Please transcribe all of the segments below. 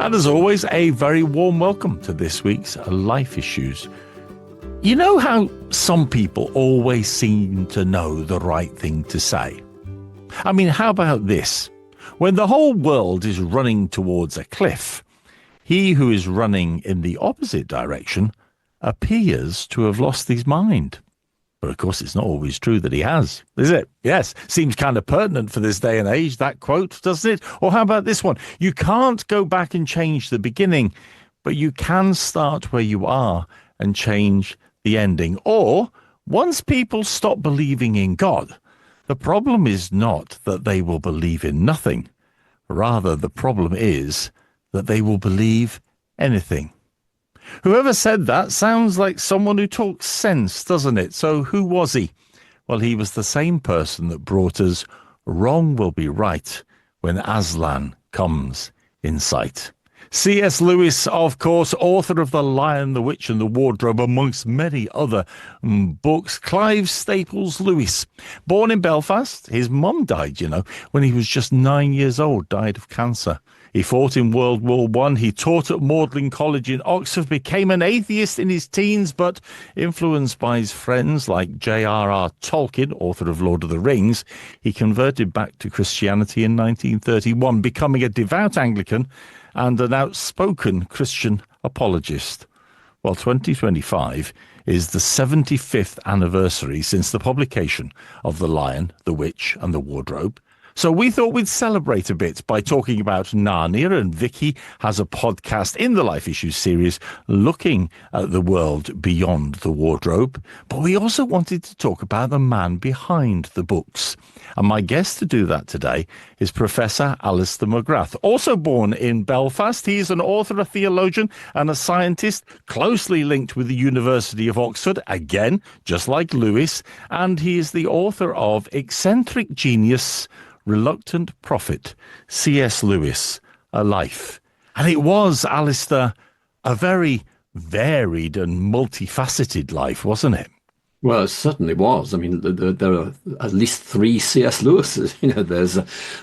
And as always, a very warm welcome to this week's Life Issues. You know how some people always seem to know the right thing to say? I mean, how about this? When the whole world is running towards a cliff, he who is running in the opposite direction appears to have lost his mind. But of course, it's not always true that he has, is it? Yes, seems kind of pertinent for this day and age, that quote, doesn't it? Or how about this one? You can't go back and change the beginning, but you can start where you are and change the ending. Or, once people stop believing in God, the problem is not that they will believe in nothing. Rather, the problem is that they will believe anything. Whoever said that sounds like someone who talks sense, doesn't it? So who was he? Well, he was the same person that brought us Wrong Will Be Right when Aslan comes in sight. C.S. Lewis, of course, author of The Lion, the Witch and the Wardrobe, amongst many other books. Clive Staples Lewis, born in Belfast. His mum died, when he was just 9 years old, died of cancer. He fought in World War I. He taught at Magdalen College in Oxford, became an atheist in his teens, but influenced by his friends like J.R.R. Tolkien, author of Lord of the Rings, he converted back to Christianity in 1931, becoming a devout Anglican and an outspoken Christian apologist. Well, 2025 is the 75th anniversary since the publication of The Lion, the Witch and the Wardrobe. So we thought we'd celebrate a bit by talking about Narnia, and Vicky has a podcast in the Life Issues series looking at the world beyond the wardrobe. But we also wanted to talk about the man behind the books. And my guest to do that today is Professor Alistair McGrath, also born in Belfast. He is an author, a theologian and a scientist closely linked with the University of Oxford, again, just like Lewis. And he is the author of Eccentric Genius, Reluctant Prophet, C.S. Lewis, A Life. And it was, Alistair, a very varied and multifaceted life, wasn't it? Well, it certainly was. I mean, there are at least three C.S. Lewises.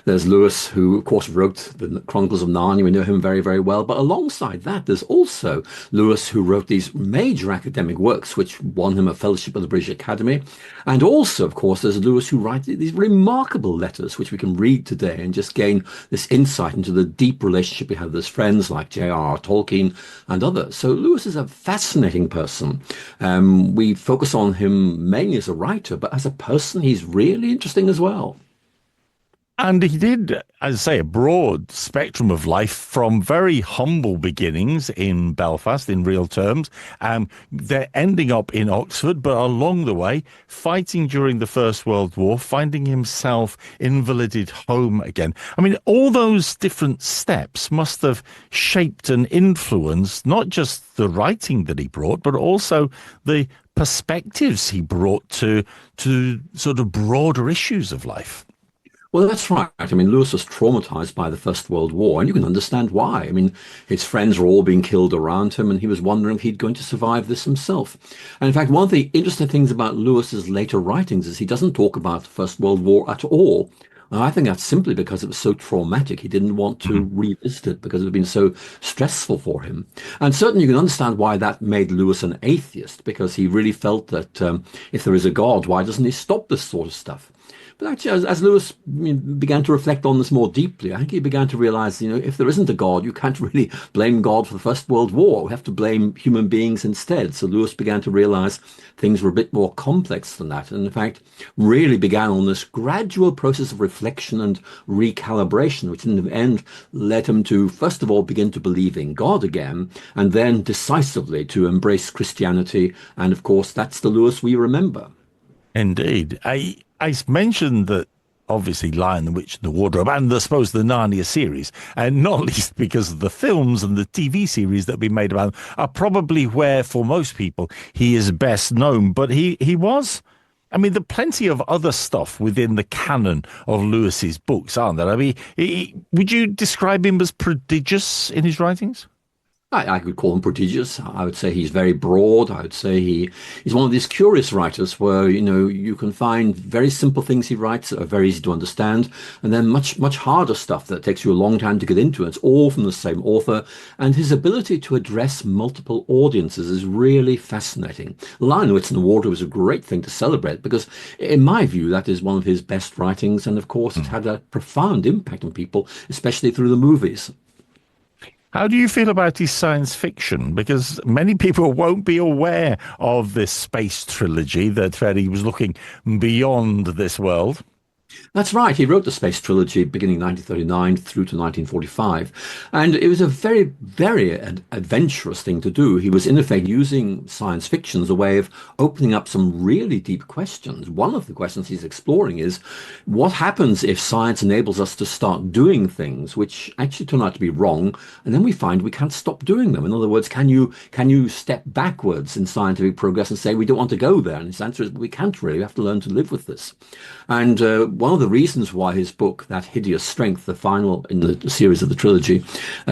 There's Lewis, who, of course, wrote the Chronicles of Narnia. We know him very, very well. But alongside that, there's also Lewis, who wrote these major academic works, which won him a fellowship of the British Academy. And also, of course, there's Lewis, who writes these remarkable letters, which we can read today and just gain this insight into the deep relationship he had with his friends like J.R.R. Tolkien and others. So Lewis is a fascinating person. We focus on him mainly as a writer, but as a person, he's really interesting as well. And he did, as I say, a broad spectrum of life from very humble beginnings in Belfast, in real terms. They're ending up in Oxford, but along the way, fighting during the First World War, finding himself invalided home again. I mean, all those different steps must have shaped and influenced not just the writing that he brought, but also the perspectives he brought to sort of broader issues of life. Well, that's right. I mean, Lewis was traumatized by the First World War, and you can understand why. I mean, his friends were all being killed around him, and he was wondering if he'd going to survive this himself. And in fact, one of the interesting things about Lewis's later writings is he doesn't talk about the First World War at all. And I think that's simply because it was so traumatic. He didn't want to revisit it because it had been so stressful for him. And certainly you can understand why that made Lewis an atheist, because he really felt that if there is a God, why doesn't he stop this sort of stuff? But actually, as Lewis began to reflect on this more deeply, I think he began to realize, if there isn't a God, you can't really blame God for the First World War. We have to blame human beings instead. So Lewis began to realize things were a bit more complex than that. And in fact, really began on this gradual process of reflection and recalibration, which in the end led him to, first of all, begin to believe in God again, and then decisively to embrace Christianity. And of course, that's the Lewis we remember. Indeed. I mentioned that obviously Lion, the Witch and the Wardrobe, and I suppose the Narnia series, and not least because of the films and the TV series that have been made about him, are probably where, for most people, he is best known. But he was, I mean, there are plenty of other stuff within the canon of Lewis's books, aren't there? I mean, would you describe him as prodigious in his writings? I could call him prodigious. I would say he's very broad. I would say he's one of these curious writers where, you can find very simple things he writes that are very easy to understand, and then much harder stuff that takes you a long time to get into. It's all from the same author, and his ability to address multiple audiences is really fascinating. Lion, Witch and the Wardrobe is a great thing to celebrate because, in my view, that is one of his best writings, and of course, it had a profound impact on people, especially through the movies. How do you feel about his science fiction? Because many people won't be aware of this space trilogy that he was looking beyond this world. That's right. He wrote the space trilogy beginning 1939 through to 1945. And it was a very, very adventurous thing to do. He was, in effect, using science fiction as a way of opening up some really deep questions. One of the questions he's exploring is what happens if science enables us to start doing things which actually turn out to be wrong, and then we find we can't stop doing them? In other words, can you step backwards in scientific progress and say we don't want to go there? And his answer is we can't really. We have to learn to live with this. And one of the reasons why his book, That Hideous Strength, the final in the series of the trilogy,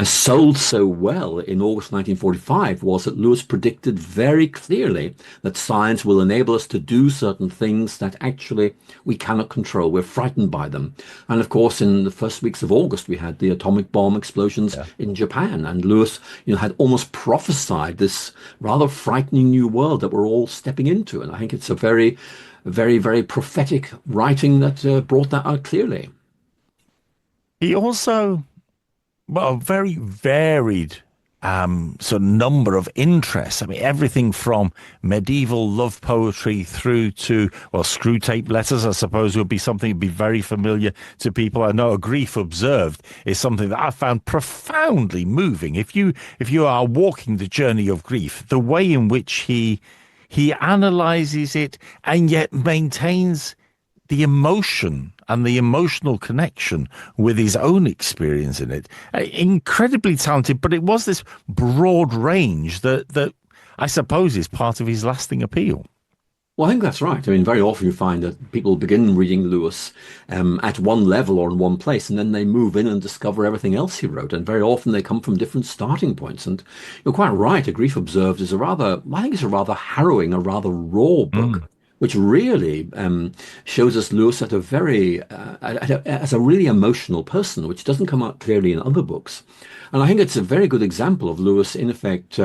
sold so well in August 1945 was that Lewis predicted very clearly that science will enable us to do certain things that actually we cannot control. We're frightened by them. And of course, in the first weeks of August, we had the atomic bomb explosions in Japan. And Lewis, had almost prophesied this rather frightening new world that we're all stepping into. And I think it's a very, very, very prophetic writing that brought that out clearly. He also, well, a very varied sort of number of interests. I mean, everything from medieval love poetry through to, well, screw tape letters, I suppose, would be something that'd be very familiar to people. I know A Grief Observed is something that I found profoundly moving. If you are walking the journey of grief, the way in which he analyzes it and yet maintains the emotion and the emotional connection with his own experience in it. Incredibly talented, but it was this broad range that I suppose is part of his lasting appeal. Well, I think that's right. I mean, very often you find that people begin reading Lewis at one level or in one place, and then they move in and discover everything else he wrote. And very often they come from different starting points. And you're quite right. A Grief Observed is I think it's a rather harrowing, a rather raw book, which really shows us Lewis at as a really emotional person, which doesn't come out clearly in other books. And I think it's a very good example of Lewis, in effect,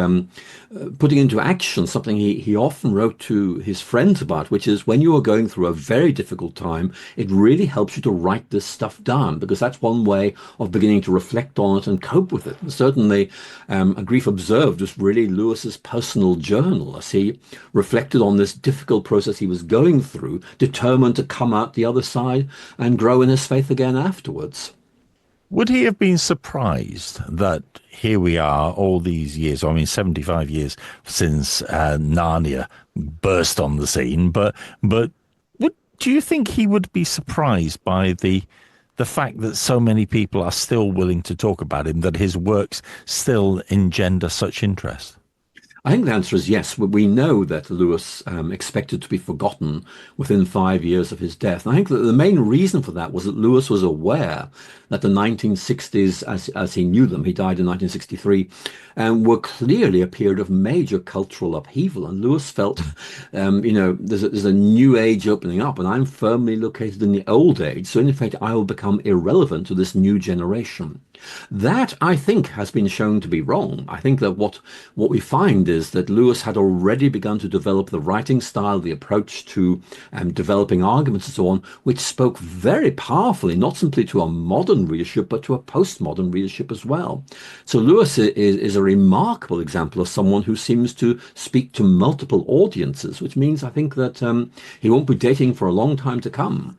putting into action something he often wrote to his friends about, which is when you are going through a very difficult time, it really helps you to write this stuff down, because that's one way of beginning to reflect on it and cope with it. And certainly, A Grief Observed was really Lewis's personal journal as he reflected on this difficult process he was going through, determined to come out the other side and grow in his faith again afterwards. Would he have been surprised that here we are all these years, I mean, 75 years since Narnia burst on the scene, but do you think he would be surprised by the fact that so many people are still willing to talk about him, that his works still engender such interest? I think the answer is yes. We know that Lewis expected to be forgotten within 5 years of his death. And I think that the main reason for that was that Lewis was aware that the 1960s, as he knew them, he died in 1963, were clearly a period of major cultural upheaval. And Lewis felt, there's a new age opening up, and I'm firmly located in the old age. So in effect, I will become irrelevant to this new generation. That, I think, has been shown to be wrong. I think that what we find is that Lewis had already begun to develop the writing style, the approach to developing arguments and so on, which spoke very powerfully, not simply to a modern readership, but to a postmodern readership as well. So Lewis is a remarkable example of someone who seems to speak to multiple audiences, which means I think that he won't be dating for a long time to come.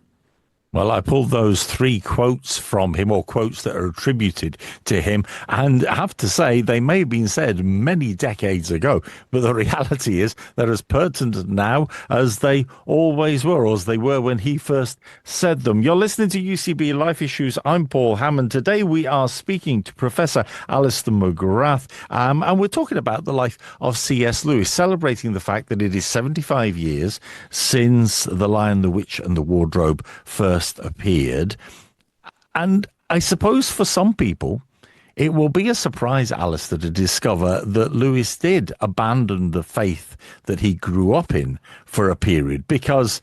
Well, I pulled those three quotes from him, or quotes that are attributed to him, and I have to say they may have been said many decades ago, but the reality is they're as pertinent now as they always were, or as they were when he first said them. You're listening to UCB Life Issues. I'm Paul Hammond. Today we are speaking to Professor Alistair McGrath, and we're talking about the life of C.S. Lewis, celebrating the fact that it is 75 years since The Lion, the Witch and the Wardrobe first appeared. And I suppose for some people, it will be a surprise, Alistair, to discover that Lewis did abandon the faith that he grew up in for a period, because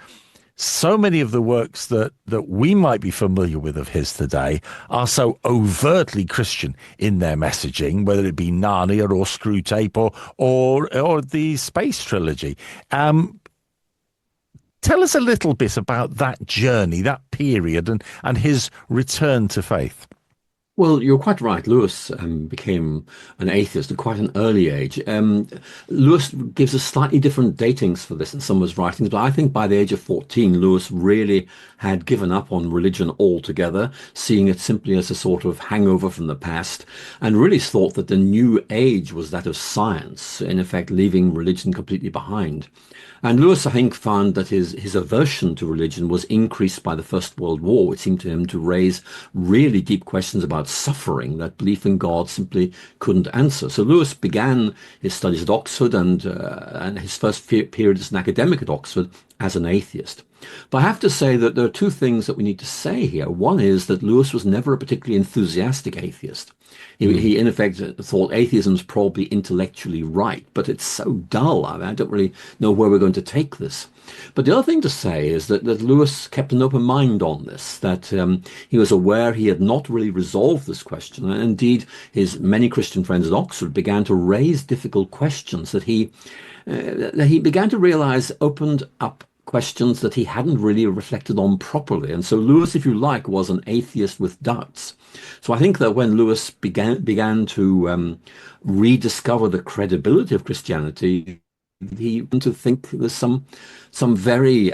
so many of the works that we might be familiar with of his today are so overtly Christian in their messaging, whether it be Narnia or Screwtape or the Space Trilogy. Tell us a little bit about that journey, that period, and his return to faith. Well, you're quite right. Lewis became an atheist at quite an early age. Lewis gives us slightly different datings for this in some of his writings, but I think by the age of 14, Lewis really had given up on religion altogether, seeing it simply as a sort of hangover from the past, and really thought that the new age was that of science, in effect leaving religion completely behind. And Lewis, I think, found that his aversion to religion was increased by the First World War, which seemed to him to raise really deep questions about suffering that belief in God simply couldn't answer. So Lewis began his studies at Oxford and his first period as an academic at Oxford as an atheist. But I have to say that there are two things that we need to say here. One is that Lewis was never a particularly enthusiastic atheist. He in effect thought atheism is probably intellectually right, but it's so dull. I don't really know where we're going to take this. But the other thing to say is that Lewis kept an open mind on this, that he was aware he had not really resolved this question. And indeed, his many Christian friends at Oxford began to raise difficult questions that he began to realize opened up questions that he hadn't really reflected on properly. And so Lewis, if you like, was an atheist with doubts. So I think that when Lewis began to rediscover the credibility of Christianity, he began to think there's some very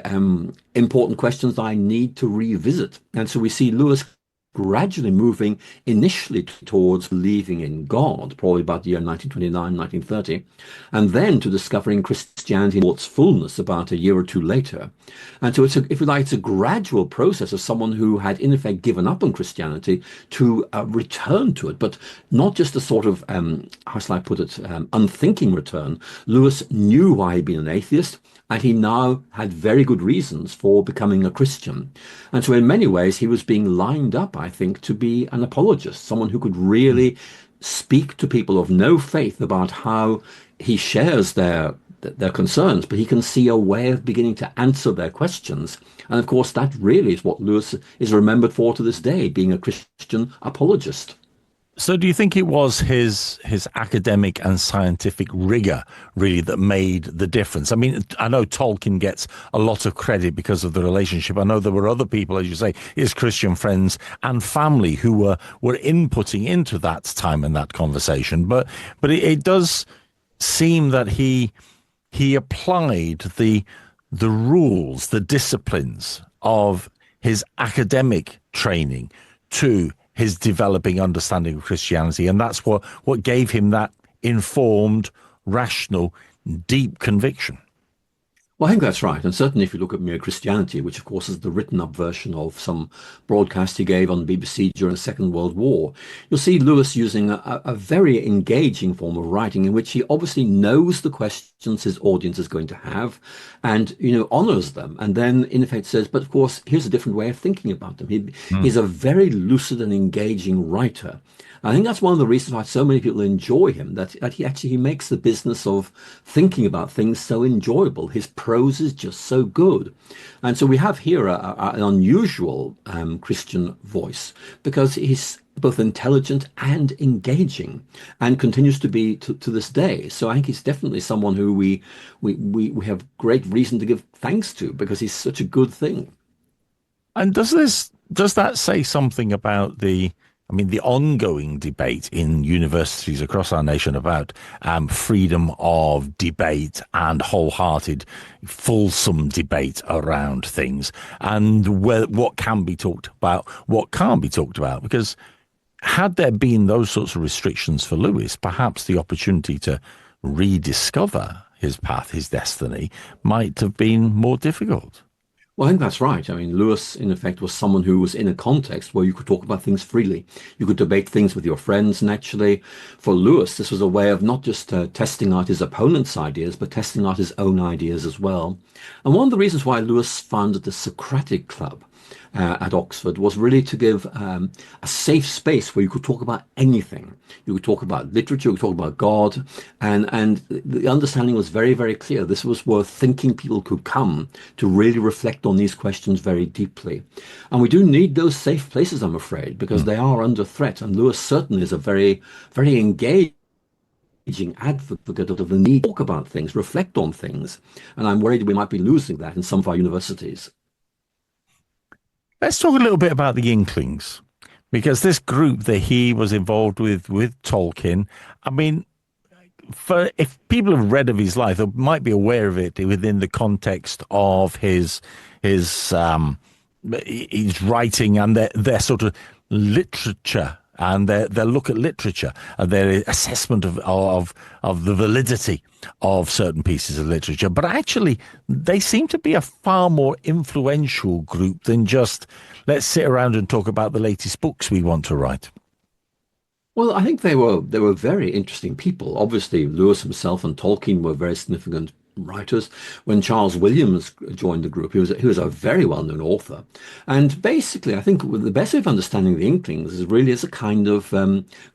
important questions that I need to revisit. And so we see Lewis gradually moving initially towards believing in God, probably about the year 1929, 1930, and then to discovering Christianity in its fullness about a year or two later. And so if you like, it's a gradual process of someone who had in effect given up on Christianity to return to it, but not just a sort of, how shall I put it, unthinking return. Lewis knew why he'd been an atheist, and he now had very good reasons for becoming a Christian. And so in many ways, he was being lined up, I think, to be an apologist, someone who could really speak to people of no faith about how he shares their concerns, but he can see a way of beginning to answer their questions. And of course, that really is what Lewis is remembered for to this day, being a Christian apologist. So do you think it was his academic and scientific rigor really that made the difference? I mean, I know Tolkien gets a lot of credit because of the relationship. I know there were other people, as you say, his Christian friends and family who were inputting into that time and that conversation. But it does seem that he applied the rules, the disciplines of his academic training to his developing understanding of Christianity. And that's what gave him that informed, rational, deep conviction. Well, I think that's right. And certainly if you look at Mere Christianity, which of course is the written up version of some broadcast he gave on the BBC during the Second World War, you'll see Lewis using a very engaging form of writing in which he obviously knows the questions his audience is going to have and, honors them. And then in effect says, but of course, here's a different way of thinking about them. He's a very lucid and engaging writer. I think that's one of the reasons why so many people enjoy him, that he makes the business of thinking about things so enjoyable. His prose is just so good. And so we have here an unusual Christian voice because he's both intelligent and engaging and continues to be to this day. So I think he's definitely someone who we have great reason to give thanks to because he's such a good thing. And does that say something about the ongoing debate in universities across our nation about freedom of debate and wholehearted, fulsome debate around things and what can be talked about, what can't be talked about? Because had there been those sorts of restrictions for Lewis, perhaps the opportunity to rediscover his path, his destiny, might have been more difficult. Well, I think that's right. I mean, Lewis, in effect, was someone who was in a context where you could talk about things freely. You could debate things with your friends. And actually, for Lewis, this was a way of not just testing out his opponent's ideas, but testing out his own ideas as well. And one of the reasons why Lewis founded the Socratic Club at Oxford was really to give a safe space where you could talk about anything. You could talk about literature, you could talk about God, and the understanding was very, very clear. This was where thinking people could come to really reflect on these questions very deeply. And we do need those safe places, I'm afraid, because they are under threat. And Lewis certainly is a very, very engaged advocate of the need to talk about things, reflect on things. And I'm worried we might be losing that in some of our universities. Let's talk a little bit about the Inklings, because this group that he was involved with Tolkien, I mean, for if people have read of his life, they might be aware of it within the context of his his writing and their sort of literature and their look at literature and their assessment of the validity of certain pieces of literature. But actually, they seem to be a far more influential group than just let's sit around and talk about the latest books we want to write. Well, I think they were very interesting people. Obviously, Lewis himself and Tolkien were very significant writers. When Charles Williams joined the group, he was a very well-known author. And basically, I think the best way of understanding the Inklings is really as a kind of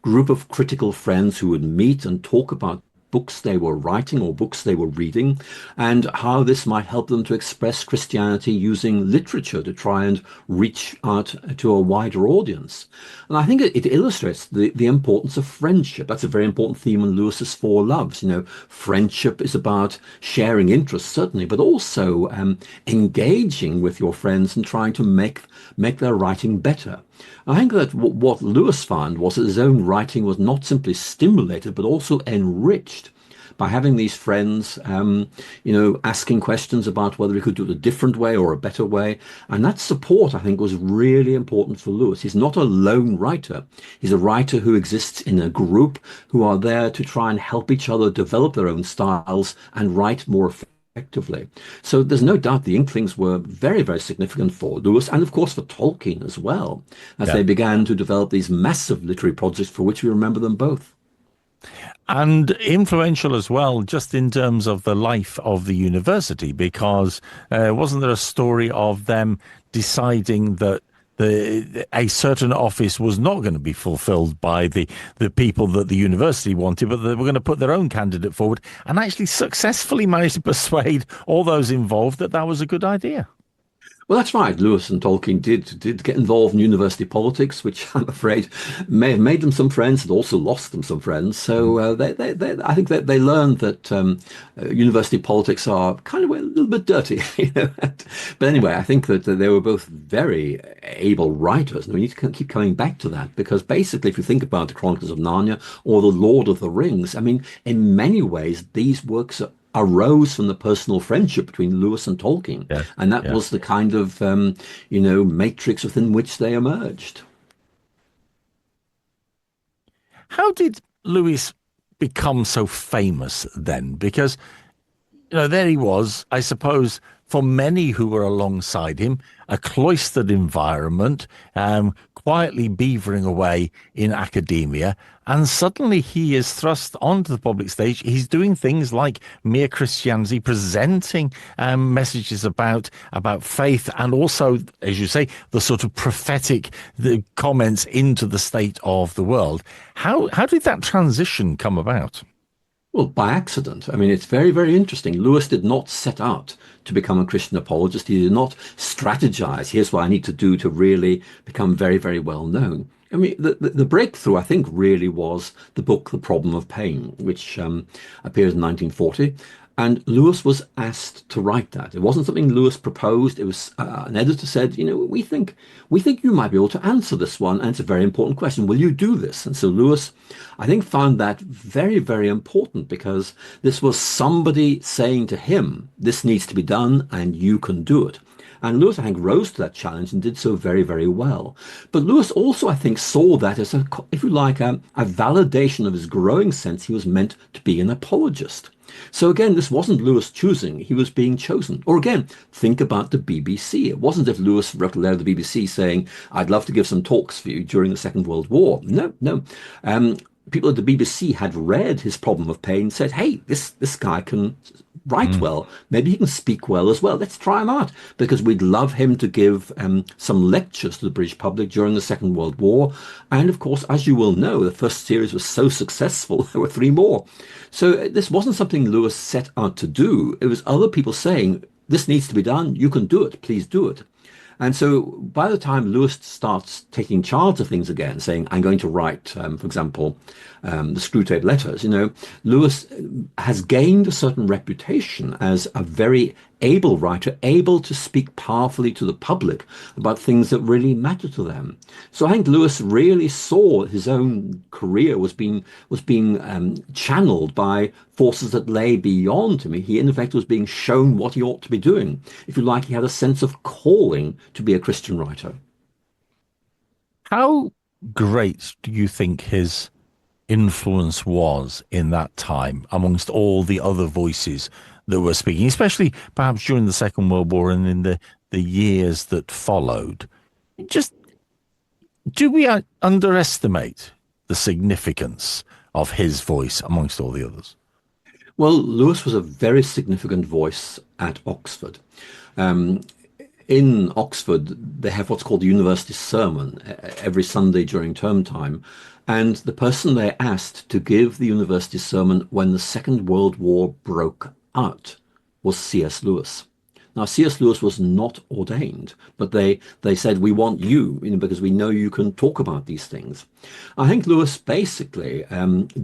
group of critical friends who would meet and talk about books they were writing or books they were reading, and how this might help them to express Christianity using literature to try and reach out to a wider audience. And I think it illustrates the importance of friendship. That's a very important theme in Lewis's Four Loves. You know, friendship is about sharing interests, certainly, but also engaging with your friends and trying to make their writing better. I think that what Lewis found was that his own writing was not simply stimulated, but also enriched by having these friends, asking questions about whether he could do it a different way or a better way. And that support, I think, was really important for Lewis. He's not a lone writer. He's a writer who exists in a group who are there to try and help each other develop their own styles and write more effectively. So there's no doubt the Inklings were very, very significant for Lewis and, of course, for Tolkien as well, as they began to develop these massive literary projects for which we remember them both. And influential as well, just in terms of the life of the university, because wasn't there a story of them deciding that a certain office was not going to be fulfilled by the people that the university wanted, but they were going to put their own candidate forward and actually successfully managed to persuade all those involved that that was a good idea? Well, that's right. Lewis and Tolkien did get involved in university politics, which I'm afraid may have made them some friends and also lost them some friends. So I think that they learned that university politics are kind of a little bit dirty. You know? But anyway, I think that they were both very able writers, and we need to keep coming back to that because basically, if you think about the Chronicles of Narnia or the Lord of the Rings, I mean, in many ways, these works arose from the personal friendship between Lewis and Tolkien. Yeah, and that was the kind of, matrix within which they emerged. How did Lewis become so famous then? Because, there he was, I suppose, for many who were alongside him, a cloistered environment, quietly beavering away in academia, and suddenly he is thrust onto the public stage. He's doing things like Mere Christianity, presenting messages about faith, and also, as you say, the sort of prophetic comments into the state of the world. How did that transition come about? Well, by accident. I mean, it's very, very interesting. Lewis did not set out to become a Christian apologist. He did not strategize. Here's what I need to do to really become very, very well known. I mean, the breakthrough, I think, really was the book The Problem of Pain, which appears in 1940. And Lewis was asked to write that. It wasn't something Lewis proposed. It was an editor said, we think you might be able to answer this one, and it's a very important question. Will you do this? And so Lewis, I think, found that very, very important because this was somebody saying to him, this needs to be done and you can do it. And Lewis, I think, rose to that challenge and did so very, very well. But Lewis also, I think, saw that as, if you like, a validation of his growing sense he was meant to be an apologist. So again, this wasn't Lewis choosing, he was being chosen. Or again, think about the BBC. It wasn't as if Lewis wrote a letter to the BBC saying, I'd love to give some talks for you during the Second World War. No. People at the BBC had read his Problem of Pain and said, hey, this guy can write well, maybe he can speak well as well. Let's try him out because we'd love him to give some lectures to the British public during the Second World War. And of course, as you will know, the first series was so successful, there were three more. So this wasn't something Lewis set out to do. It was other people saying, this needs to be done. You can do it. Please do it. And so by the time Lewis starts taking charge of things again, saying, I'm going to write, for example, the Screwtape Letters, Lewis has gained a certain reputation as a very able writer, able to speak powerfully to the public about things that really matter to them. So I think Lewis really saw his own career was being channeled by forces that lay beyond him. He, in effect, was being shown what he ought to be doing. If you like, he had a sense of calling to be a Christian writer. How great do you think his influence was in that time amongst all the other voices that were speaking, especially perhaps during the Second World War and in the years that followed? Just do we underestimate the significance of his voice amongst all the others? Well, Lewis was a very significant voice at Oxford. In Oxford, they have what's called the university sermon every Sunday during term time. And the person they asked to give the university sermon when the Second World War broke out was C.S. Lewis. Now, C.S. Lewis was not ordained, but they said, we want you, because we know you can talk about these things. I think Lewis basically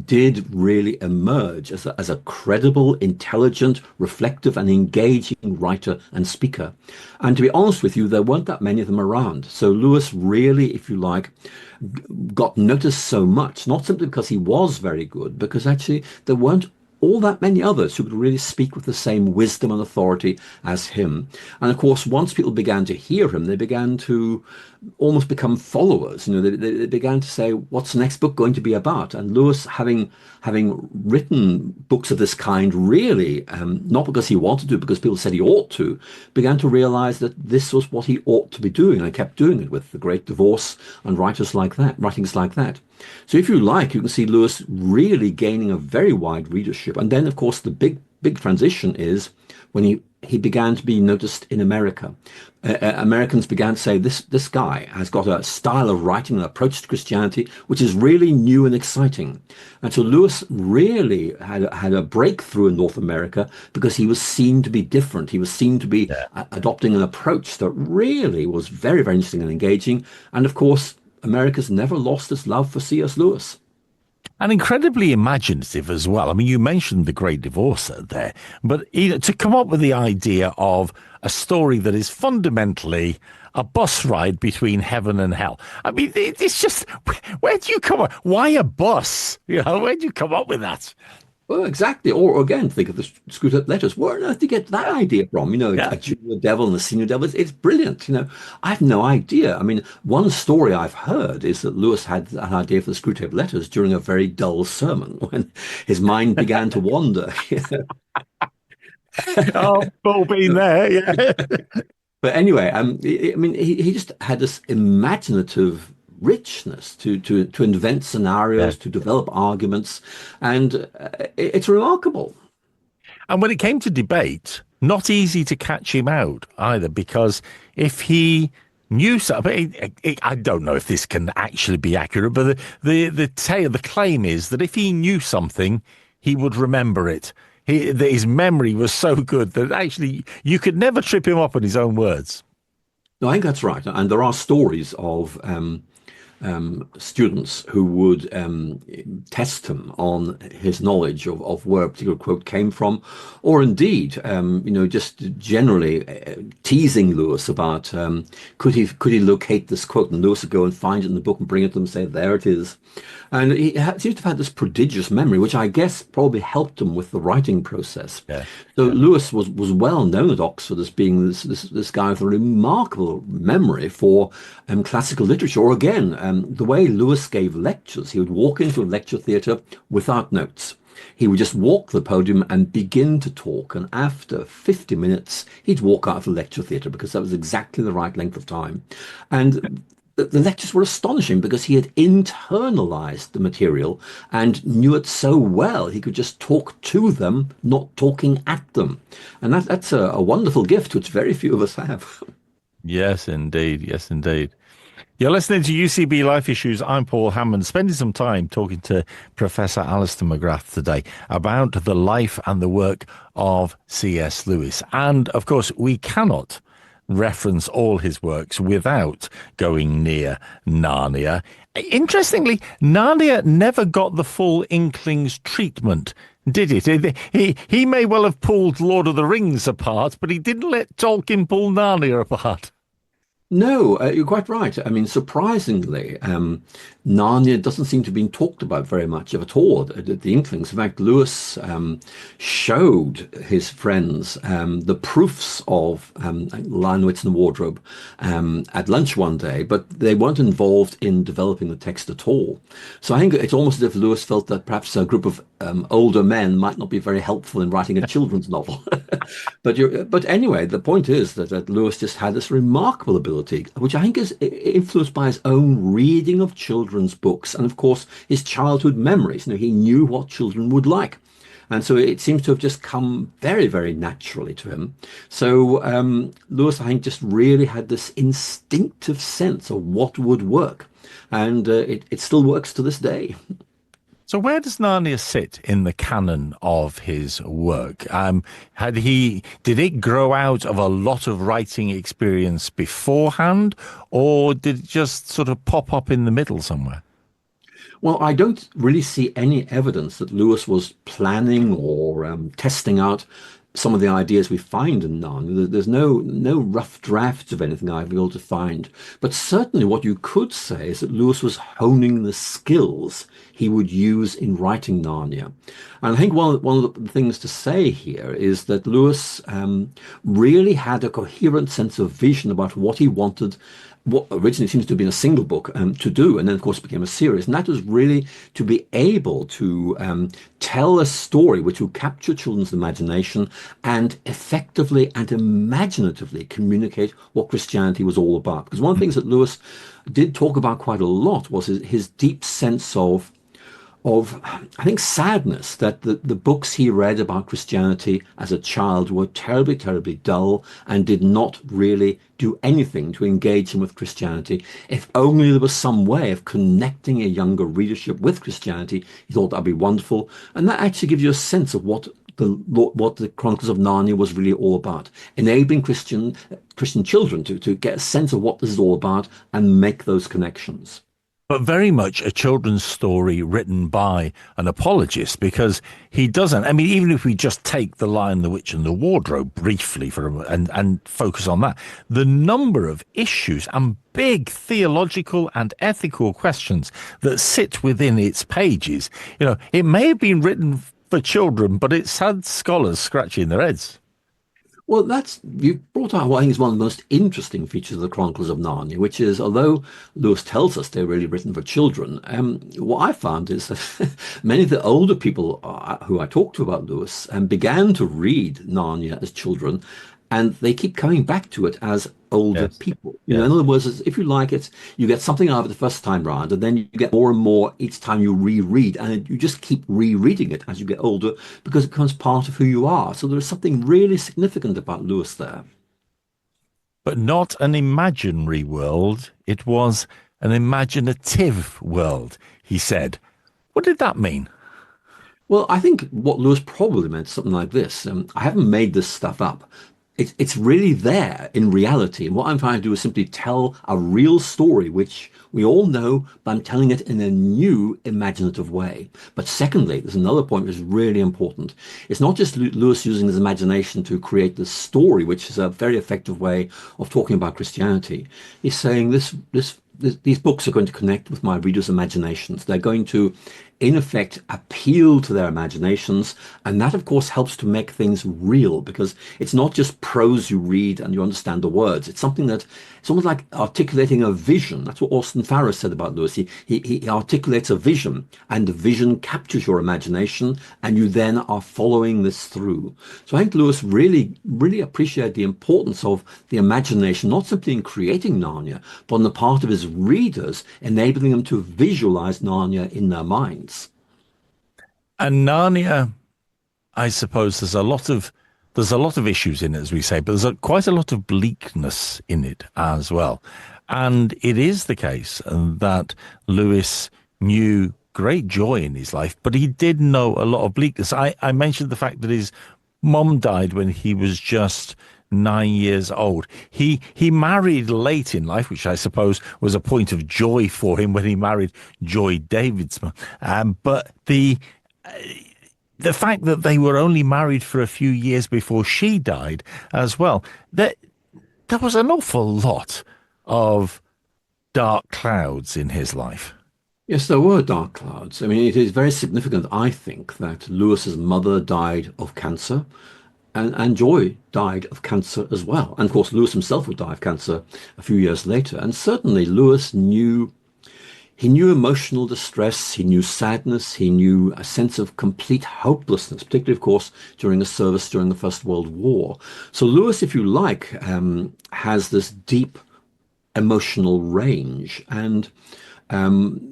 did really emerge as a credible, intelligent, reflective, and engaging writer and speaker. And to be honest with you, there weren't that many of them around. So Lewis really, if you like, got noticed so much, not simply because he was very good, because actually there weren't all that many others who could really speak with the same wisdom and authority as him. And of course, once people began to hear him, they began to almost become followers. They began to say, what's the next book going to be about? And Lewis, having written books of this kind, really, not because he wanted to, because people said he ought to, began to realize that this was what he ought to be doing, and kept doing it with The Great Divorce and writings like that. So if you like, you can see Lewis really gaining a very wide readership. And then, of course, the big transition is when he began to be noticed in America. Americans began to say, this guy has got a style of writing, an approach to Christianity, which is really new and exciting. And so Lewis really had a breakthrough in North America because he was seen to be different. He was seen to be adopting an approach that really was very, very interesting and engaging. And of course, America's never lost its love for C.S. Lewis. And incredibly imaginative as well. I mean, you mentioned The Great Divorce there, but to come up with the idea of a story that is fundamentally a bus ride between heaven and hell. I mean, it's just, where do you come up? Why a bus? Where do you come up with that? Well, exactly. Or again, think of the Screwtape Letters. Where on earth did you get that idea from? A junior devil and a senior devil. It's brilliant. I have no idea. I mean, one story I've heard is that Lewis had an idea for the Screwtape Letters during a very dull sermon when his mind began to wander. Oh, all been there, yeah. But anyway, I mean, he just had this imaginative richness to invent scenarios, to develop arguments, and it's remarkable. And when it came to debate, not easy to catch him out either, because if he knew something, I don't know if this can actually be accurate, but the claim is that if he knew something, he would remember it. His memory was so good that actually you could never trip him up on his own words. No, I think that's right. And there are stories of students who would test him on his knowledge of where a particular quote came from, or indeed, just generally teasing Lewis about could he locate this quote, and Lewis would go and find it in the book and bring it to them and say, there it is. And he seems to have had this prodigious memory, which I guess probably helped him with the writing process. Yeah. So Lewis was well known at Oxford as being this guy with a remarkable memory for classical literature. Or again, the way Lewis gave lectures, he would walk into a lecture theatre without notes. He would just walk the podium and begin to talk. And after 50 minutes, he'd walk out of the lecture theatre because that was exactly the right length of time. And the lectures were astonishing because he had internalized the material and knew it so well he could just talk to them, not talking at them. And that's a wonderful gift, which very few of us have. Yes, indeed. Yes, indeed. You're listening to UCB Life Issues. I'm Paul Hammond, spending some time talking to Professor Alistair McGrath today about the life and the work of C.S. Lewis. And of course, we cannot reference all his works without going near Narnia. Interestingly, Narnia never got the full Inklings treatment, did it? He may well have pulled Lord of the Rings apart, but he didn't let Tolkien pull Narnia apart. No, you're quite right. I mean, surprisingly, Narnia doesn't seem to have been talked about very much at all at the Inklings. In fact, Lewis showed his friends the proofs of Lion, Witch and the Wardrobe at lunch one day, but they weren't involved in developing the text at all. So I think it's almost as if Lewis felt that perhaps a group of older men might not be very helpful in writing a children's novel. But anyway, the point is that Lewis just had this remarkable ability, which I think is influenced by his own reading of children's books and, of course, his childhood memories. He knew what children would like. And so it seems to have just come very, very naturally to him. So Lewis, I think, just really had this instinctive sense of what would work. And it still works to this day. So where does Narnia sit in the canon of his work? Did it grow out of a lot of writing experience beforehand, or did it just sort of pop up in the middle somewhere? Well, I don't really see any evidence that Lewis was planning or testing out some of the ideas we find in Narnia. There's no rough drafts of anything I've been able to find. But certainly what you could say is that Lewis was honing the skills he would use in writing Narnia. And I think one of the things to say here is that Lewis really had a coherent sense of vision about what he wanted, what originally seems to have been a single book to do, and then of course became a series. And that was really to be able to tell a story which would capture children's imagination and effectively and imaginatively communicate what Christianity was all about. Because one of the things that Lewis did talk about quite a lot was his deep sense of I think, sadness that the books he read about Christianity as a child were terribly, terribly dull and did not really do anything to engage him with Christianity. If only there was some way of connecting a younger readership with Christianity, he thought that'd be wonderful. And that actually gives you a sense of what the Chronicles of Narnia was really all about, enabling Christian children to get a sense of what this is all about and make those connections. But very much a children's story written by an apologist, because he doesn't. I mean, even if we just take The Lion, the Witch and the Wardrobe briefly and focus on that, the number of issues and big theological and ethical questions that sit within its pages, it may have been written for children, but it's had scholars scratching their heads. Well, you brought out what I think is one of the most interesting features of the Chronicles of Narnia, which is, although Lewis tells us they're really written for children, what I found is that many of the older people who I talked to about Lewis began to read Narnia as children, and they keep coming back to it as older people. In other words, if you like it, you get something out of it the first time round, and then you get more and more each time you reread, and you just keep rereading it as you get older because it becomes part of who you are. So there's something really significant about Lewis there. But not an imaginary world. It was an imaginative world, he said. What did that mean? Well, I think what Lewis probably meant something like this. I haven't made this stuff up. It's really there in reality. And what I'm trying to do is simply tell a real story, which we all know, but I'm telling it in a new imaginative way. But secondly, there's another point which is really important. It's not just Lewis using his imagination to create this story, which is a very effective way of talking about Christianity. He's saying these books are going to connect with my readers' imaginations. They're going to in effect appeal to their imaginations. And that, of course, helps to make things real because it's not just prose you read and you understand the words. It's something that it's almost like articulating a vision. That's what Austin Farrow said about Lewis. He articulates a vision, and the vision captures your imagination, and you then are following this through. So I think Lewis really appreciated the importance of the imagination, not simply in creating Narnia, but on the part of his readers, enabling them to visualize Narnia in their minds. And Narnia, I suppose there's a lot of issues in it, as we say, but there's quite a lot of bleakness in it as well. And it is the case that Lewis knew great joy in his life, but he did know a lot of bleakness. I mentioned the fact that his mum died when he was just 9 years old. He married late in life, which I suppose was a point of joy for him when he married Joy Davidsman. But the fact that they were only married for a few years before she died as well, there was an awful lot of dark clouds in his life. Yes, there were dark clouds. I mean, it is very significant, I think, that Lewis's mother died of cancer and Joy died of cancer as well. And of course, Lewis himself would die of cancer a few years later. And certainly Lewis knew he knew emotional distress, he knew sadness, he knew a sense of complete hopelessness, particularly, of course, during the service during the First World War. So Lewis, if you like, has this deep emotional range and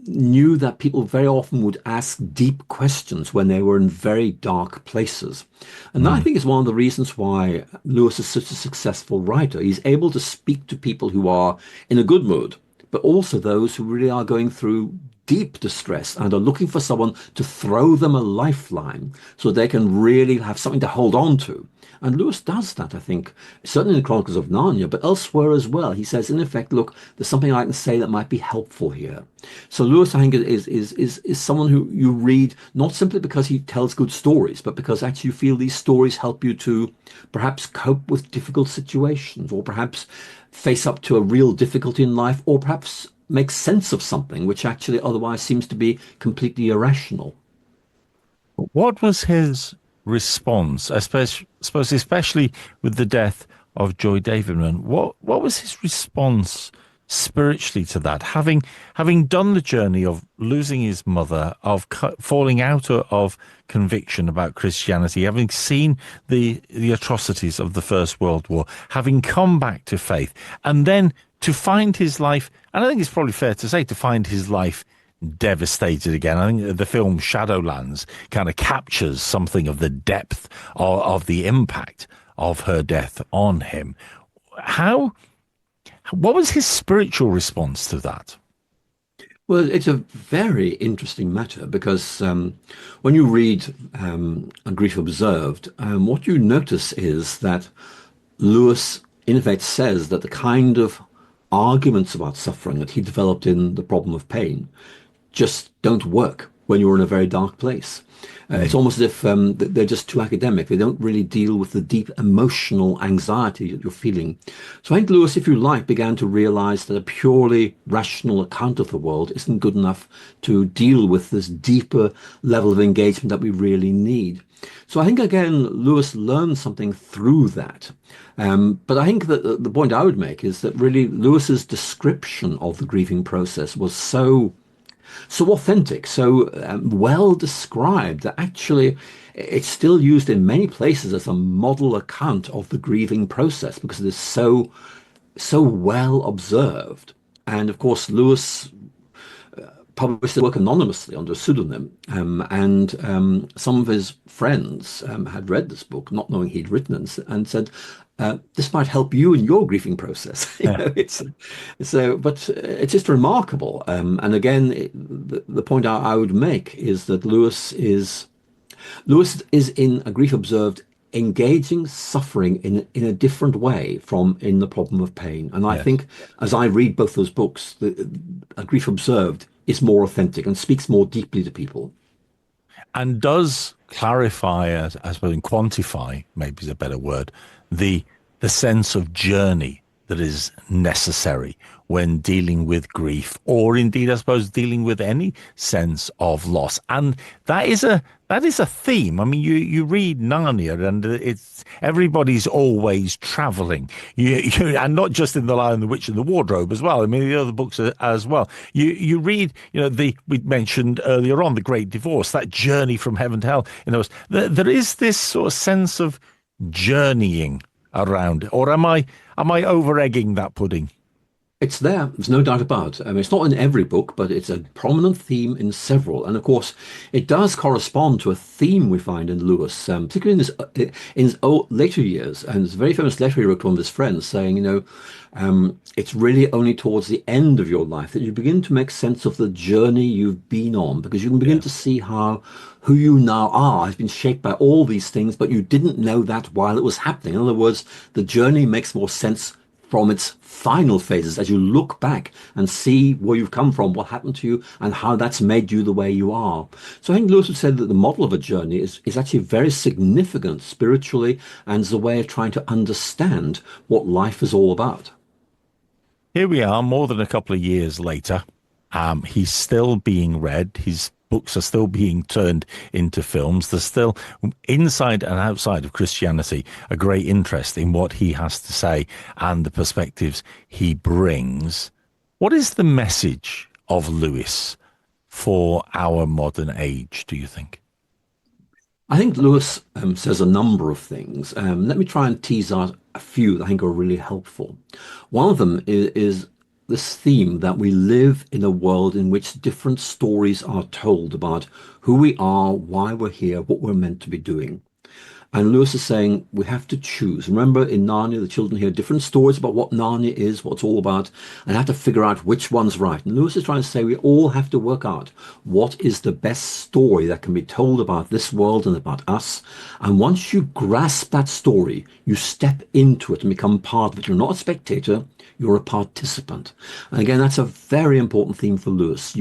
knew that people very often would ask deep questions when they were in very dark places. And that, I think, is one of the reasons why Lewis is such a successful writer. He's able to speak to people who are in a good mood, but also those who really are going through deep distress and are looking for someone to throw them a lifeline so they can really have something to hold on to. And Lewis does that, I think, certainly in the Chronicles of Narnia, but elsewhere as well. He says, in effect, look, there's something I can say that might be helpful here. So Lewis, I think, is someone who you read not simply because he tells good stories, but because actually you feel these stories help you to perhaps cope with difficult situations, or perhaps face up to a real difficulty in life, or perhaps make sense of something which actually otherwise seems to be completely irrational. What was his response, I suppose, especially with the death of Joy Davidman? What was his response spiritually to that? Having done the journey of losing his mother, of falling out of conviction about Christianity, having seen the atrocities of the First World War, having come back to faith, and then to find his life, and I think it's probably fair to say, to find his life devastated again. I think the film Shadowlands kind of captures something of the depth of the impact of her death on him. What was his spiritual response to that? Well, it's a very interesting matter because when you read A Grief Observed, what you notice is that Lewis, in effect, says that the kind of arguments about suffering that he developed in The Problem of Pain just don't work when you're in a very dark place. It's almost as if they're just too academic. They don't really deal with the deep emotional anxiety that you're feeling. So I think Lewis, if you like, began to realize that a purely rational account of the world isn't good enough to deal with this deeper level of engagement that we really need. So I think, again, Lewis learned something through that. But I think that the point I would make is that really Lewis's description of the grieving process was so authentic, so well described that actually it's still used in many places as a model account of the grieving process because it is so well observed. And of course, Lewis published the work anonymously under a pseudonym, and some of his friends had read this book, not knowing he'd written it, and said, "This might help you in your grieving process." It's so, but it's just remarkable. And again, the point I would make is that Lewis is in A Grief Observed engaging suffering in a different way from in The Problem of Pain. And I Yes. think as I read both those books, A Grief Observed is more authentic and speaks more deeply to people. And does clarify, I suppose, and quantify, maybe is a better word, the sense of journey that is necessary when dealing with grief, or indeed, I suppose, dealing with any sense of loss. And that is a theme. I mean, you read Narnia, and it's everybody's always traveling. And not just in The Lion, the Witch, and the Wardrobe as well. I mean, the other books as well. You read, we mentioned earlier on the Great Divorce, that journey from heaven to hell. There is this sort of sense of journeying around it. Or am I over egging that pudding? It's there. There's no doubt about it. I mean, it's not in every book, but it's a prominent theme in several. And of course, it does correspond to a theme we find in Lewis, particularly in his later years. And it's a very famous letter he wrote to one of his friends saying, it's really only towards the end of your life that you begin to make sense of the journey you've been on, because you can begin to see how who you now are has been shaped by all these things, but you didn't know that while it was happening. In other words, the journey makes more sense from its final phases as you look back and see where you've come from, what happened to you, and how that's made you the way you are. So I think Lewis would say that the model of a journey is actually very significant spiritually, and is a way of trying to understand what life is all about. Here we are, more than a couple of years later. He's still being read. His books are still being turned into films. There's still, inside and outside of Christianity, a great interest in what he has to say and the perspectives he brings. What is the message of Lewis for our modern age, do you think? I think Lewis says a number of things. Let me try and tease out a few that I think are really helpful. One of them is this theme that we live in a world in which different stories are told about who we are, why we're here, what we're meant to be doing. And Lewis is saying we have to choose. Remember, in Narnia, the children hear different stories about what Narnia is, what it's all about, and have to figure out which one's right. And Lewis is trying to say we all have to work out what is the best story that can be told about this world and about us. And once you grasp that story, you step into it and become part of it. You're not a spectator, you're a participant. And again, that's a very important theme for Lewis.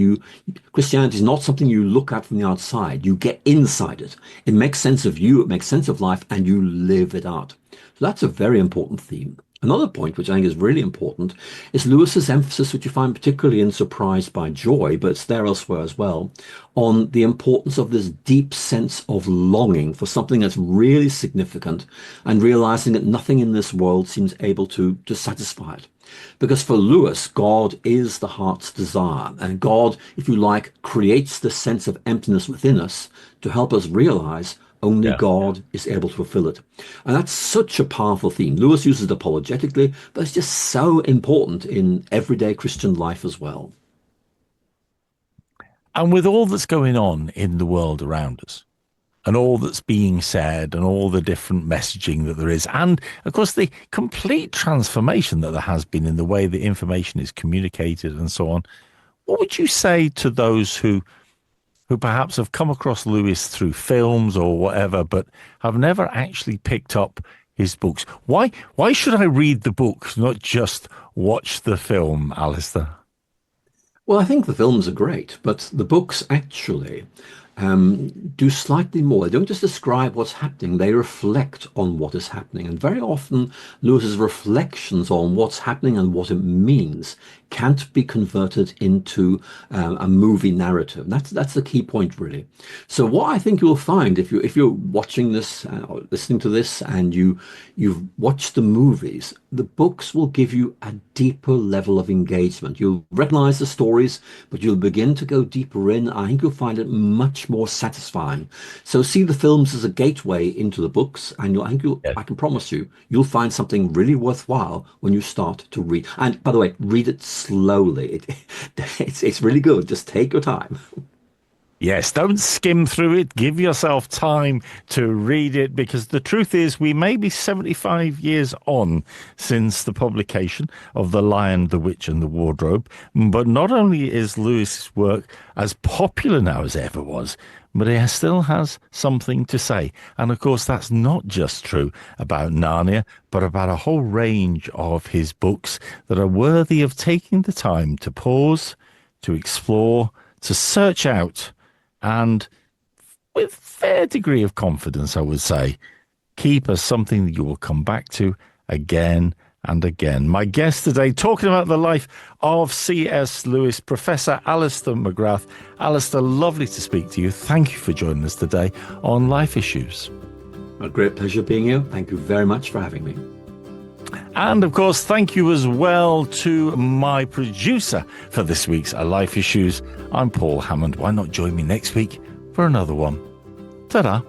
Christianity is not something you look at from the outside. You get inside it. It makes sense of you, it makes sense of life, and you live it out. So that's a very important theme. Another point, which I think is really important, is Lewis's emphasis, which you find particularly in Surprised by Joy, but it's there elsewhere as well, on the importance of this deep sense of longing for something that's really significant and realizing that nothing in this world seems able to satisfy it. Because for Lewis, God is the heart's desire, and God, if you like, creates the sense of emptiness within us to help us realize only God is able to fulfill it. And that's such a powerful theme. Lewis uses it apologetically, but it's just so important in everyday Christian life as well. And with all that's going on in the world around us, and all that's being said, and all the different messaging that there is, and of course the complete transformation that there has been in the way the information is communicated and so on, what would you say to those who perhaps have come across Lewis through films or whatever, but have never actually picked up his books? Why should I read the book, not just watch the film, Alistair? Well, I think the films are great, but the books actually do slightly more. They don't just describe what's happening, they reflect on what is happening. And very often, Lewis's reflections on what's happening and what it means can't be converted into a movie narrative. That's the key point, really. So what I think you'll find if you're watching this or listening to this and you've watched the movies, the books will give you a deeper level of engagement. You'll recognize the stories, but you'll begin to go deeper in. I think you'll find it much more satisfying. So see the films as a gateway into the books, and I can promise you'll find something really worthwhile when you start to read. And by the way, read it slowly. It's really good. Just take your time. Yes, don't skim through it. Give yourself time to read it, because the truth is we may be 75 years on since the publication of The Lion, the Witch and the Wardrobe. But not only is Lewis's work as popular now as it ever was, but he still has something to say. And of course, that's not just true about Narnia, but about a whole range of his books that are worthy of taking the time to pause, to explore, to search out, and with fair degree of confidence, I would say, keep as something that you will come back to again and again. My guest today, talking about the life of C.S. Lewis, Professor Alistair McGrath. Alistair, lovely to speak to you. Thank you for joining us today on Life Issues. A great pleasure being here. Thank you very much for having me. And of course, thank you as well to my producer for this week's Life Issues. I'm Paul Hammond. Why not join me next week for another one? Ta-da.